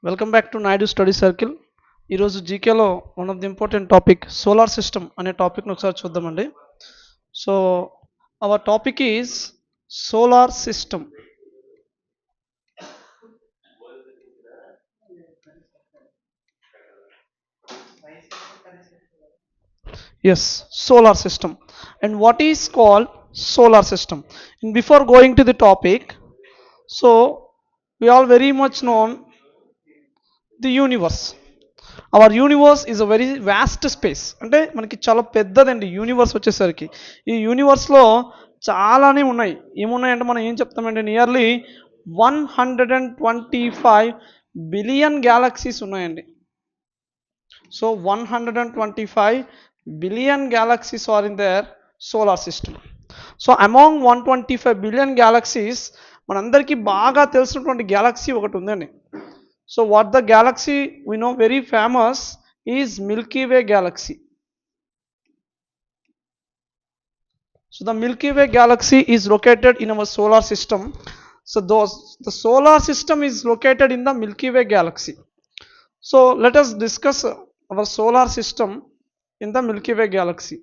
Welcome back to Naidu study circle. ఈరోజు జీకేలో one of the important topic solar system అనే టాపిక్ను ఒకసారి చూద్దామండి. So our topic is solar system. Yes, solar system. And what is called solar system? And before going to the topic, so we all very much known the universe. Our universe is a very vast space. అంటే మనకి చాలా పెద్దదండి universe వచ్చేసరికి. ఈ యూనివర్స్లో చాలానే ఉన్నాయి. ఏమున్నాయంటే మనం ఏం చెప్తామంటే నియర్లీ 125 బిలియన్ గ్యాలక్సీస్ ఉన్నాయండి. So 125 billion galaxies are in their solar system. So among 125 billion galaxies మనందరికీ బాగా తెలిసినటువంటి గ్యాలక్సీ ఒకటి ఉందండి. So what the galaxy we know very famous is Milky Way galaxy. So the Milky Way galaxy is located in our solar system. So the solar system is located in the Milky Way galaxy. So let us discuss our solar system in the Milky Way galaxy.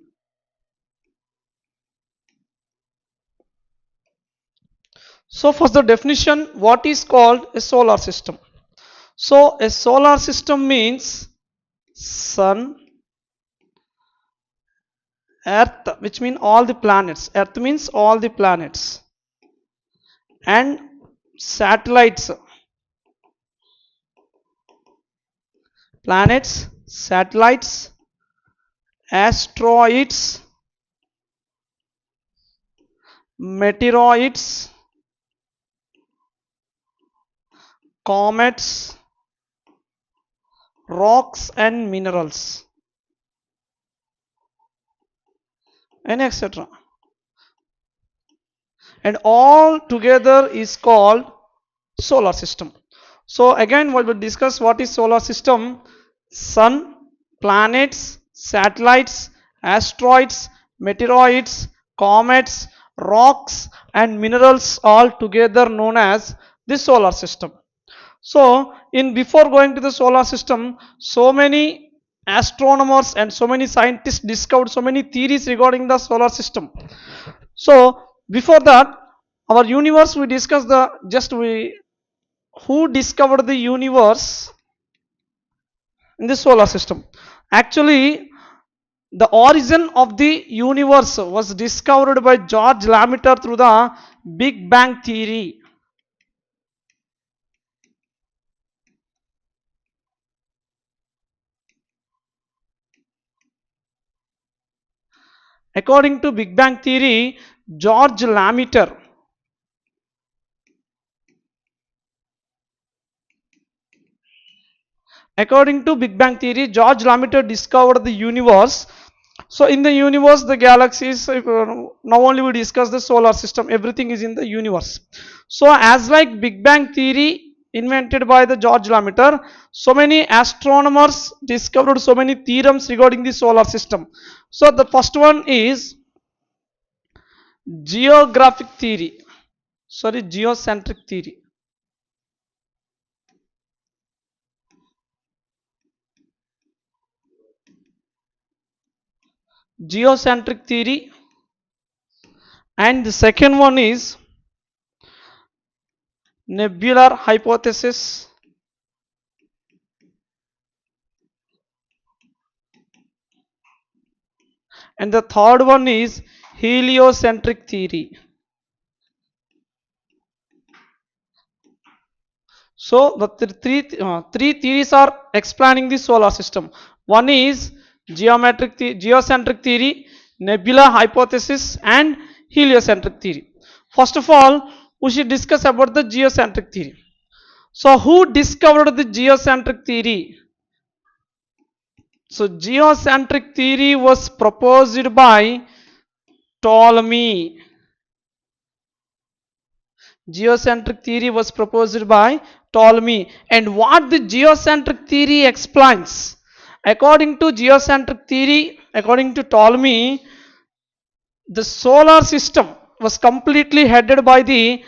So for the definition, what is called a solar system? So a solar system means sun, earth, which mean all the planets. Earth means all the planets, and satellites. Planets, satellites, asteroids, meteoroids, comets, rocks and minerals, and etc. And all together is called solar system. So again we will discuss what is solar system. Sun, planets, satellites, asteroids, meteoroids, comets, rocks and minerals, all together known as the solar system. So in before going to the solar system, so many astronomers and so many scientists discovered so many theories regarding the solar system. So before that, our universe, we discussed the who discovered the universe in the solar system. Actually the origin of the universe was discovered by George Lamaitre through the Big Bang theory. According to Big Bang theory, George Lamaitre discovered the universe. So in the universe, the galaxies, now only we discuss the solar system, everything is in the universe. So as like Big Bang theory invented by the George Lamaitre, so many astronomers discovered so many theorems regarding the solar system. So the first one is geocentric theory. Geocentric theory. And the second one is nebular hypothesis. And the third one is heliocentric theory. So the three theories are explaining the solar system. One is geocentric theory, nebular hypothesis and heliocentric theory. First of all, we should discuss about the geocentric theory. So who discovered the geocentric theory? So geocentric theory was proposed by Ptolemy. Geocentric theory was proposed by Ptolemy. And what the geocentric theory explains? According to geocentric theory, according to Ptolemy, the solar system was completely headed by the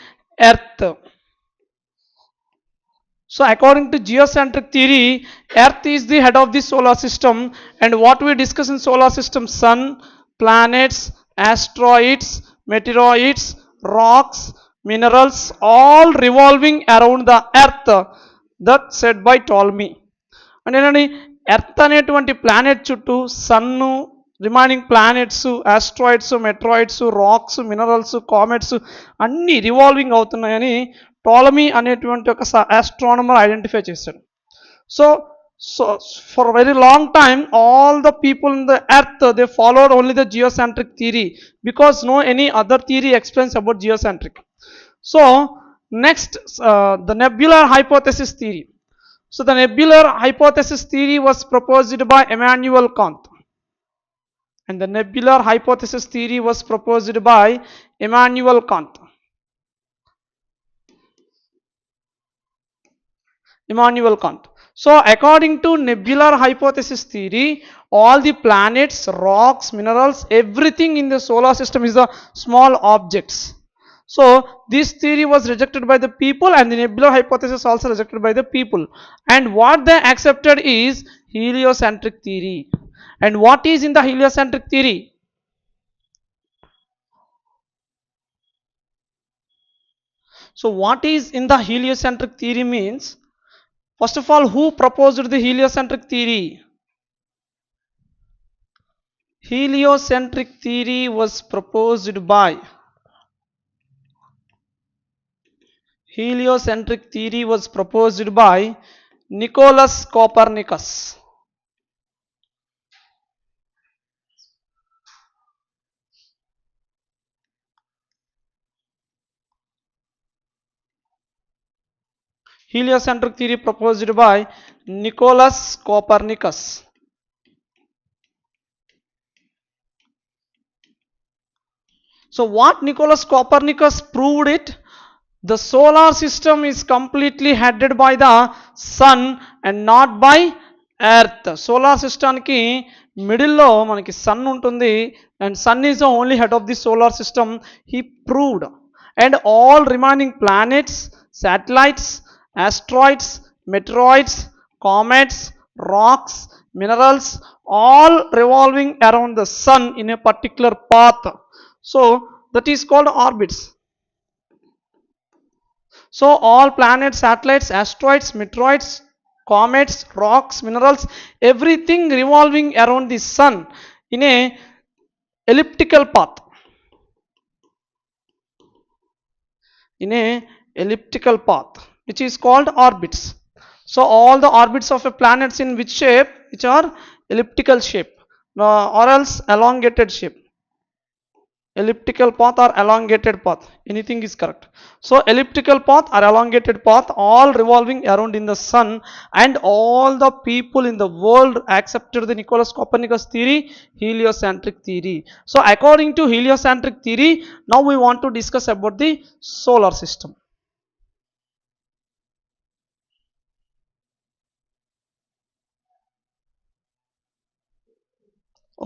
Earth. So according to geocentric theory, earth is the head of the solar system, and what we discuss in solar system: sun, planets, asteroids, meteoroids, rocks, minerals, all revolving around the earth. That said by Ptolemy. అంటే ఏంటంటే earth అనేటువంటి planet చుట్టూ sun, remaining planets, asteroids, meteoroids, rocks, minerals, comets అన్నీ revolving అవుతున్నాయని Ptolemy అనేటువంటి ఒక astronomer identify చేశాడు. So so for very long time all the people in the earth they followed only the geocentric theory because no any other theory explains about geocentric. So next the nebular hypothesis theory. So the nebular hypothesis theory was proposed by Immanuel Kant, and the nebular hypothesis theory was proposed by Immanuel Kant. Immanuel Kant. So according to nebular hypothesis theory, all the planets, rocks, minerals, everything in the solar system is the small objects. So this theory was rejected by the people, and the nebular hypothesis also rejected by the people, and what they accepted is heliocentric theory. And what is in the heliocentric theory? So what is in the heliocentric theory means, first of all, who proposed the heliocentric theory? Heliocentric theory was proposed by Nicolaus Copernicus. Heliocentric theory proposed by Nicolaus Copernicus. So what Nicolaus Copernicus proved it? The solar system is completely headed by the sun and not by earth. Solar system ki middle lo manaki sun untundi, and sun is the only head of the solar system, he proved. And all remaining planets, satellites, asteroids, meteoroids, comets, rocks, minerals, all revolving around the sun in a particular path. So that is called orbits. So all planets, satellites, asteroids, meteoroids, comets, rocks, minerals, everything revolving around the sun in a elliptical path. In a elliptical path, which is called orbits. So all the orbits of a planets in which shape? Which are elliptical shape, or else elongated shape. Elliptical path or elongated path, anything is correct. So elliptical path or elongated path, all revolving around in the sun, and all the people in the world accepted the Nicolaus Copernicus theory, heliocentric theory. So according to heliocentric theory, now we want to discuss about the solar system.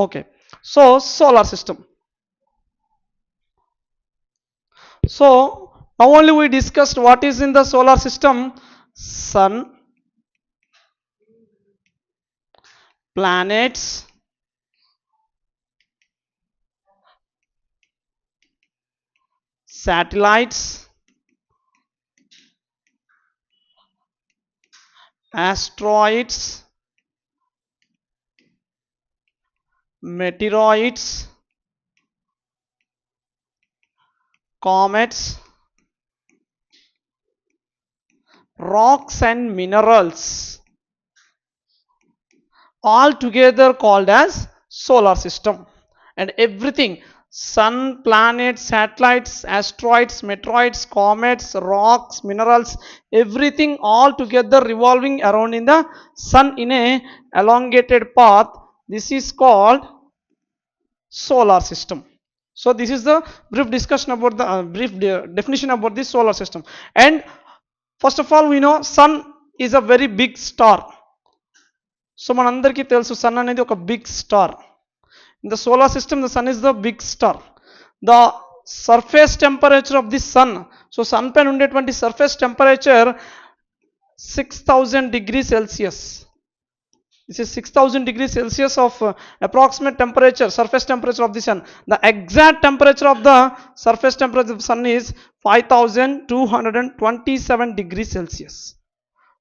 Okay, so solar system. So now only we discussed what is in the solar system: sun, planets, satellites, asteroids, meteoroids, comets, rocks and minerals, all together called as solar system. And everything, sun, planets, satellites, asteroids, meteoroids, comets, rocks, minerals, everything all together revolving around in the sun in a elongated path, this is called solar system. So this is the brief discussion about the definition about the solar system. And first of all, we know sun is a very big star. So మనందరికీ తెలుసు sun అనేది ఒక big star. In the solar system, the sun is the big star. The surface temperature of the sun, so sun పైన ఉండేటువంటి surface temperature 6000 degrees Celsius. This is 6000 degrees Celsius of approximate temperature, surface temperature of the sun. The exact temperature of the surface temperature of the sun is 5227 degrees Celsius.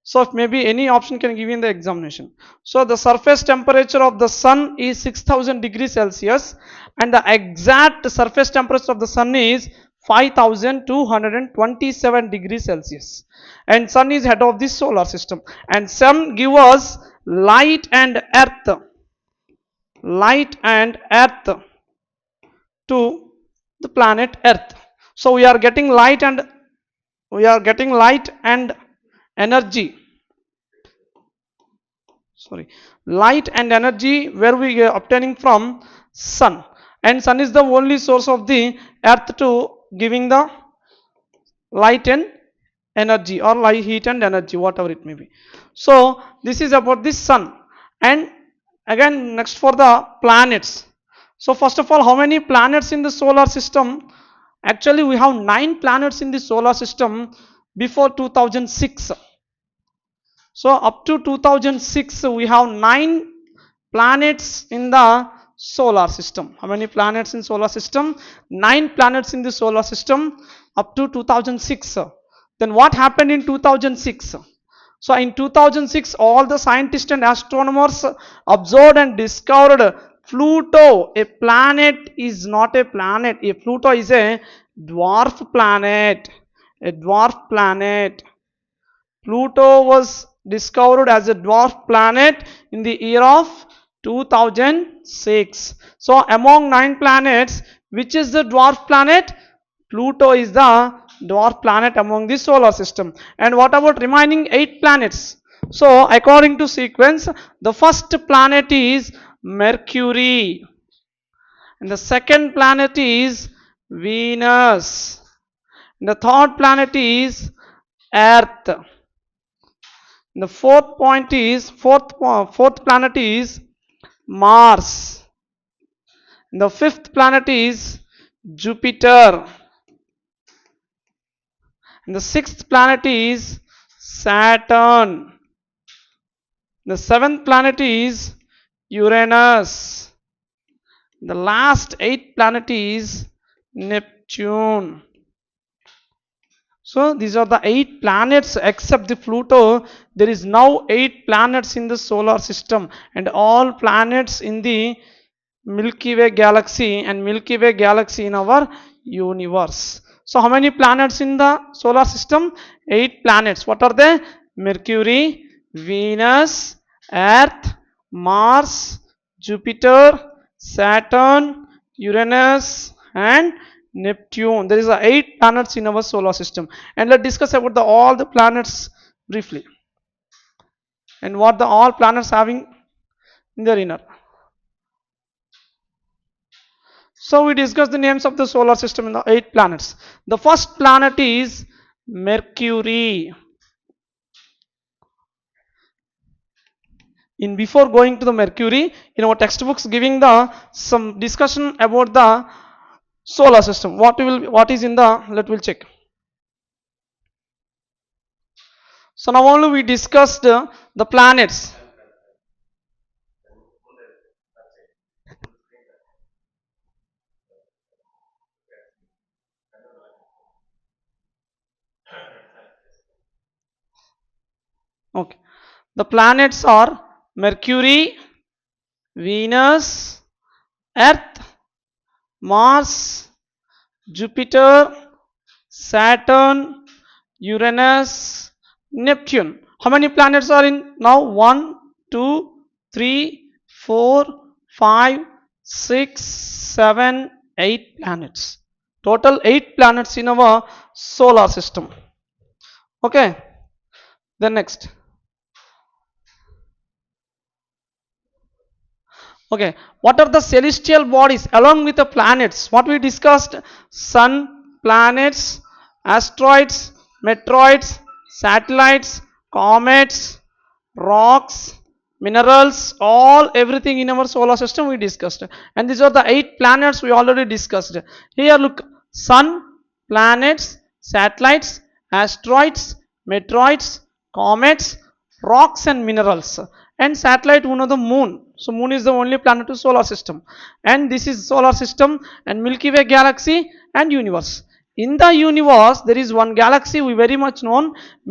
So if maybe any option can give you in the examination. So the surface temperature of the sun is 6000 degrees Celsius and the exact surface temperature of the sun is 5227 degrees Celsius. And sun is head of this solar system, and sun give us light and earth to the planet earth. So we are getting light and energy, light and energy where we are obtaining from sun, and sun is the only source of the earth to giving the light and energy, or light, heat and energy, whatever it may be. So this is about this sun. And again, next for the planets. So first of all, how many planets in the solar system? Actually we have 9 planets in the solar system before 2006. So up to 2006 we have 9 planets in the solar system. How many planets in solar system? 9 planets in the solar system up to 2006. Then what happened in 2006? So in 2006 all the scientists and astronomers observed and discovered Pluto. A planet is not a planet. A Pluto is a dwarf planet. A dwarf planet. Pluto was discovered as a dwarf planet in the year of 2006. So among 9 planets, which is the dwarf planet? Pluto is the dwarf planet among the solar system. And what about remaining 8 planets? So according to sequence, the first planet is Mercury, and the second planet is Venus, and the third planet is Earth, and the fourth planet is Mars, and the fifth planet is Jupiter, and the sixth planet is Saturn. The seventh planet is Uranus. The last 8th planet is Neptune. So these are the 8 planets except the Pluto. There is now 8 planets in the solar system, and all planets in the Milky Way galaxy, and Milky Way galaxy in our universe. So how many planets in the solar system? 8 planets. What are they? Mercury, Venus, Earth, Mars, Jupiter, Saturn, Uranus and Neptune. There is 8 planets in our solar system. And let's discuss about all the planets briefly, and what all planets having in their inner. So we discuss the names of the solar system in the 8 planets. The first planet is Mercury. Before going to the Mercury, in our textbooks giving some discussion about the solar system. What is in the, we'll check. So now only we discussed the planets. Okay, the planets are Mercury, Venus, Earth, Mars, Jupiter, Saturn, Uranus, Neptune. How many planets are in now? 1, 2, 3, 4, 5, 6, 7, 8 planets. Total 8 planets in our solar system. Okay, then next. Okay, what are the celestial bodies along with the planets? What we discussed: sun, planets, asteroids, meteoroids, satellites, comets, rocks, minerals, everything in our solar system we discussed. And these are the 8 planets we already discussed. Here look: sun, planets, satellites, asteroids, meteoroids, comets, rocks and minerals. And satellite one of the moon. So moon is the only planet to solar system, and this is solar system and Milky Way galaxy and universe. In the universe there is one galaxy we very much known,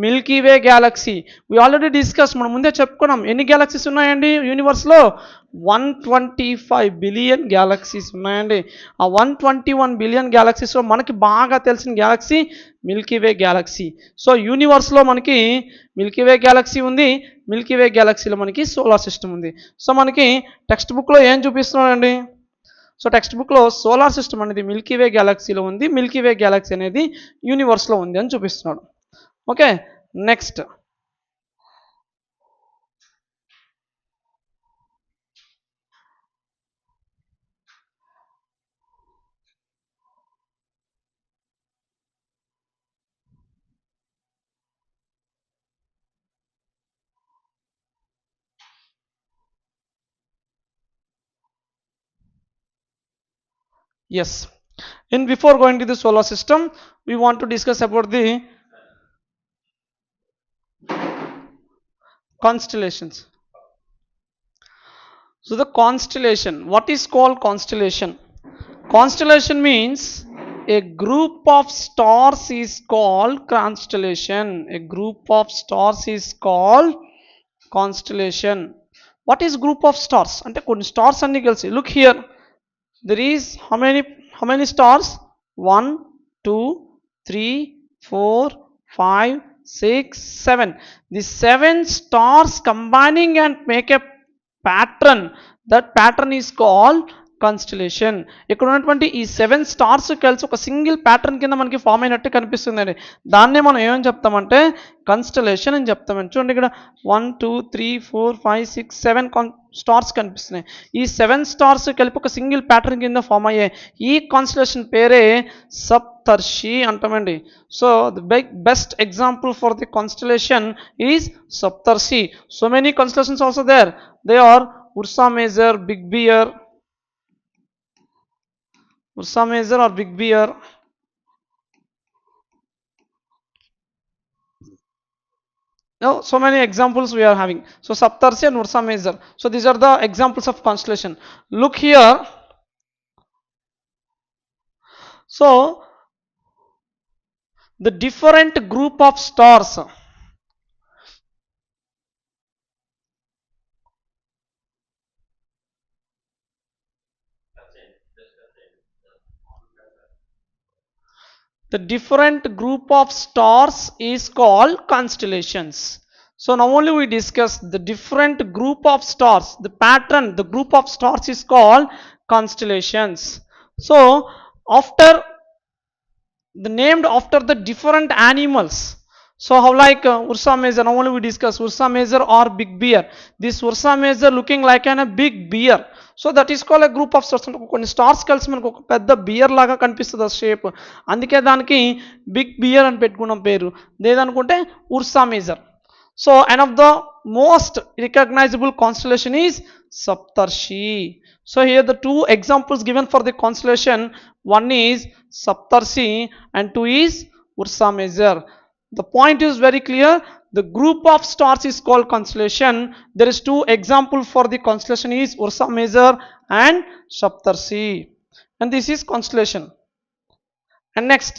Milky Way galaxy. We already discussed, మనం ముందే చెప్పుకున్నాం ఎన్ని galaxies ఉన్నాయండి universe లో. 125 billion galaxies ఉన్నాయండి. ఆ 121 billion galaxies లో మనకి బాగా తెలిసిన galaxy మిల్కీ వే గ్యాలక్సీ. సో యూనివర్స్లో మనకి మిల్కీ వే గ్యాలక్సీ ఉంది, మిల్కీ వే గ్యాలక్సీలో మనకి సోలార్ సిస్టమ్ ఉంది. సో మనకి టెక్స్ట్ బుక్లో ఏం చూపిస్తున్నాడండి, సో టెక్స్ట్ బుక్లో సోలార్ సిస్టమ్ అనేది మిల్కీ వే గ్యాలక్సీలో ఉంది, మిల్కీ వే గ్యాలక్సీ అనేది యూనివర్స్లో ఉంది అని చూపిస్తున్నాడు. Okay, next yes, and before going to the solar system we want to discuss about the constellations. So the constellation, what is called constellation? Constellation means a group of stars is called constellation. A group of stars is called constellation. What is group of stars? అంటే కొన్ని stars అన్ని కలిసి, look here, there is how many stars? 1 2 3 4 5 6 7. The 7 stars combining and make a pattern. That pattern is called constellation. ఇక్కడ ఉన్నటువంటి ఈ 7 stars కలిసి ఒక single pattern కింద మనకి ఫామ్ అయినట్టు కనిపిస్తుందండి. దాన్నే మనం ఏమని చెప్తామంటే కన్స్టలేషన్ అని చెప్తామండి. చూడండి ఇక్కడ 1 2 3 4 5 6 7 స్టార్స్ కనిపిస్తున్నాయి. ఈ 7 స్టార్స్ కలిపి ఒక సింగిల్ ప్యాటర్న్ కింద ఫామ్ అయ్యే ఈ కాన్స్టలేషన్ పేరే సప్తర్షి అంటామండి. So the best example for the constellation is Saptarshi. So many constellations also there. They are Ursa Major, big bear, Ursa Major or Big Bear. Now, so many examples we are having. So Saptarshi and Ursa Major. So these are the examples of constellation. Look here. So the different group of stars. The different group of stars is called constellations. So now only we discuss the different group of stars. The pattern, the group of stars is called constellations. So after the named after the different animals. So how like Ursa Major, now only we discuss Ursa Major or Big Bear. This Ursa Major looking like a big bear. So that is call a group of stars. కొన్ని stars కలిసి మనకు ఒక పెద్ద beer లాగా కనిపిస్తుంది ఆ shape, అందుకే దానికి బిగ్ బియర్ అని పెట్టుకున్నాం పేరు. లేదనుకుంటే Ursa Major. So and of the most recognisable constellation is Saptarshi. So here the two examples given for the constellation, one is Saptarshi and 2 is Ursa Major. The point is very clear. The group of stars is called constellation. There is two example for the constellation is Ursa Major and Saptarshi, and this is constellation. And next,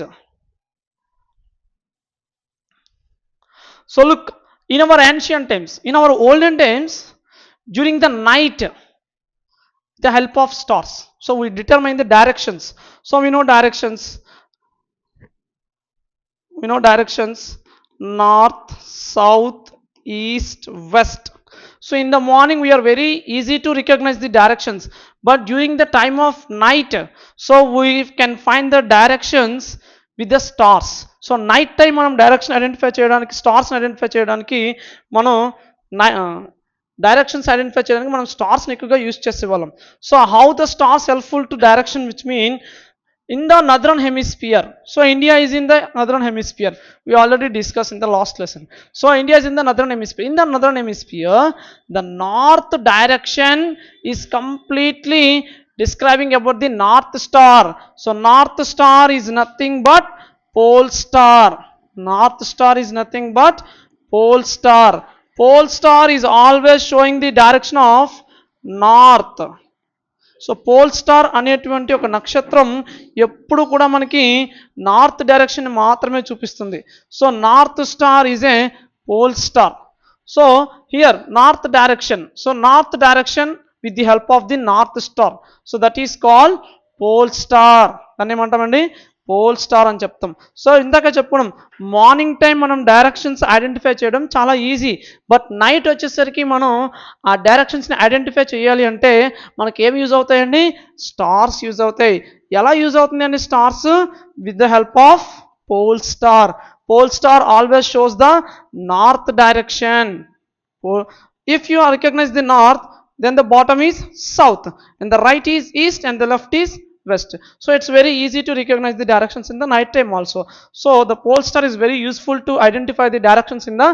so look, in our ancient times, in our olden times, during the night, the help of stars, so we determine the directions. So we know directions, north, south, east, west. So in the morning we are very easy to recognize the directions, but during the time of night, so we can find the directions with the stars. So night time మనం direction identify చేయడానికి, stars identify చేయడానికి మనం directions identify చేయడానికి మనం స్టార్స్ని ఎక్కువగా use చేసేవాళ్ళం. So how the stars helpful to direction, which mean in the northern hemisphere. So India is in the northern hemisphere. We already discussed in the last lesson. So India is in the northern hemisphere. In the northern hemisphere, the north direction is completely describing about the north star. So north star is nothing but pole star. North star is nothing but pole star. Pole star is always showing the direction of north. So pole star అనేటువంటి ఒక నక్షత్రం ఎప్పుడు కూడా మనకి north direction మాత్రమే చూపిస్తుంది. So north star is a pole star. So here north direction, so north direction with the help of the north star, so that is called pole star. దాన్ని ఏమంటామండి? పోల్ స్టార్ అని చెప్తాం. So ఇందాక చెప్పుకున్నాం morning time మనం directions identify చేయడం చాలా easy, but night వచ్చేసరికి మనం ఆ డైరెక్షన్స్ని ఐడెంటిఫై చేయాలి అంటే మనకి ఏమి యూజ్ అవుతాయండి? స్టార్స్ యూజ్ అవుతాయి. ఎలా యూజ్ అవుతుంది అండి stars? With the help of pole star. Pole star always shows the north direction. If you recognize the north, then the bottom is south and the right is east and the left is west. So it's very easy to recognize the directions in the night time also. So the pole star is very useful to identify the directions in the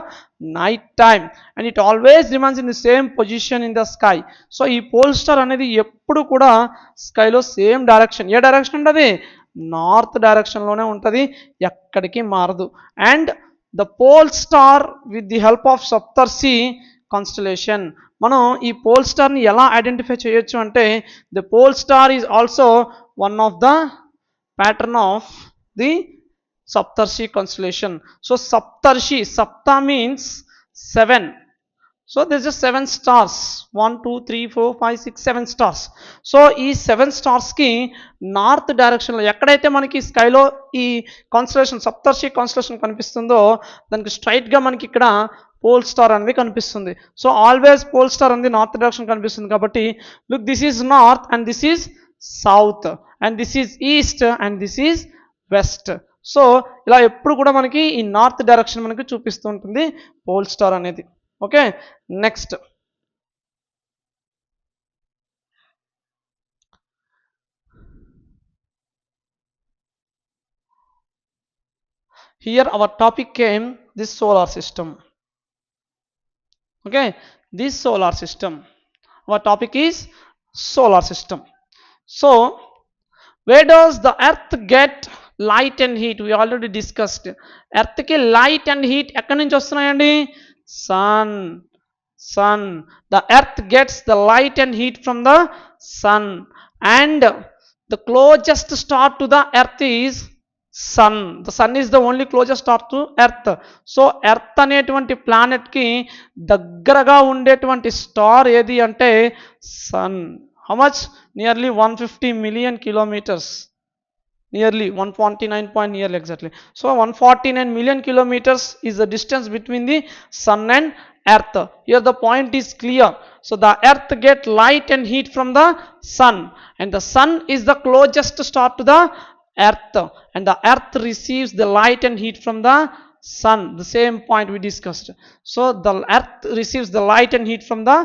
night time, and it always remains in the same position in the sky. So ee pole star anedi eppudu kuda sky lo same direction, ఏ direction ఉంటది? North direction లోనే ఉంటది, ఎక్కడికి మారదు. And the pole star with the help of Saptarshi constellation, మనం ఈ pole స్టార్ని ఎలా ఐడెంటిఫై చేయొచ్చు అంటే the pole star is also one of the pattern of the Saptarshi constellation. So Saptarshi, సప్త means 7. So this is 7 stars, 1 2 3 4 5 6 7 stars. So ఈ 7 starsకి north డైరెక్షన్లో ఎక్కడైతే మనకి స్కైలో ఈ కాన్స్టలేషన్ సప్తర్షి కాన్స్టలేషన్ కనిపిస్తుందో దానికి స్ట్రైట్గా మనకి ఇక్కడ పోల్ స్టార్ అనేది కనిపిస్తుంది. సో ఆల్వేస్ పోల్ స్టార్ అనేది నార్త్ డైరెక్షన్ కనిపిస్తుంది కాబట్టి look, this is north and this is south and this is east and this is west. So ఇలా ఎప్పుడు కూడా మనకి ఈ నార్త్ డైరెక్షన్ మనకి చూపిస్తూ ఉంటుంది పోల్ స్టార్ అనేది. Okay, next here our topic came this solar system. Okay, this solar system, our topic is solar system. So where does the earth get light and heat? We already discussed. Earth ki light and heat ekkadi nunchi vastunayandi? Sun. The earth gets the light and heat from the sun, and the closest star to the earth is sun. The sun is the only closest star to earth. So earth అనేటువంటి planet కి దగ్గరగా ఉండేటువంటి star ఏది అంటే sun. How much? Nearly 150 million kilometers. Nearly 149 point nearly exactly. So 149 million kilometers is the distance between the sun and earth. Here the point is clear. So the earth get light and heat from the sun, and the sun is the closest star to the earth, and the earth receives the light and heat from the sun. The same point we discussed. So the earth receives the light and heat from the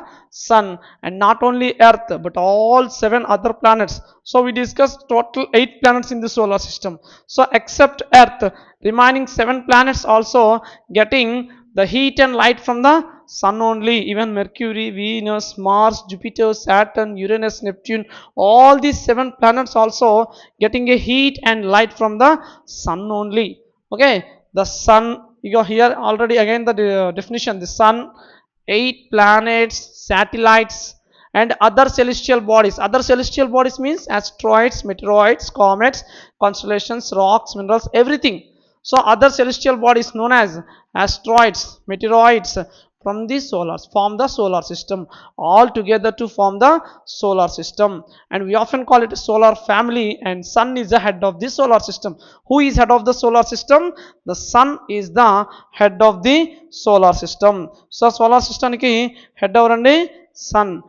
sun, and not only earth but all 7 other planets. So we discussed total 8 planets in the solar system. So except earth, remaining 7 planets also getting the heat and light from the sun only. Even Mercury, Venus, Mars, Jupiter, Saturn, Uranus, Neptune, all these 7 planets also getting a heat and light from the sun only. Okay, the sun, you go here already again the definition. The sun, 8 planets, satellites and other celestial bodies. Other celestial bodies means asteroids, meteoroids, comets, constellations, rocks, minerals, everything. So other celestial bodies known as asteroids, meteoroids from the form the solar system, all together to form the solar system, and we often call it a solar family, and sun is the head of the solar system. Who is head of the solar system? The sun is the head of the solar system. So solar system ki head evarandi? Sun.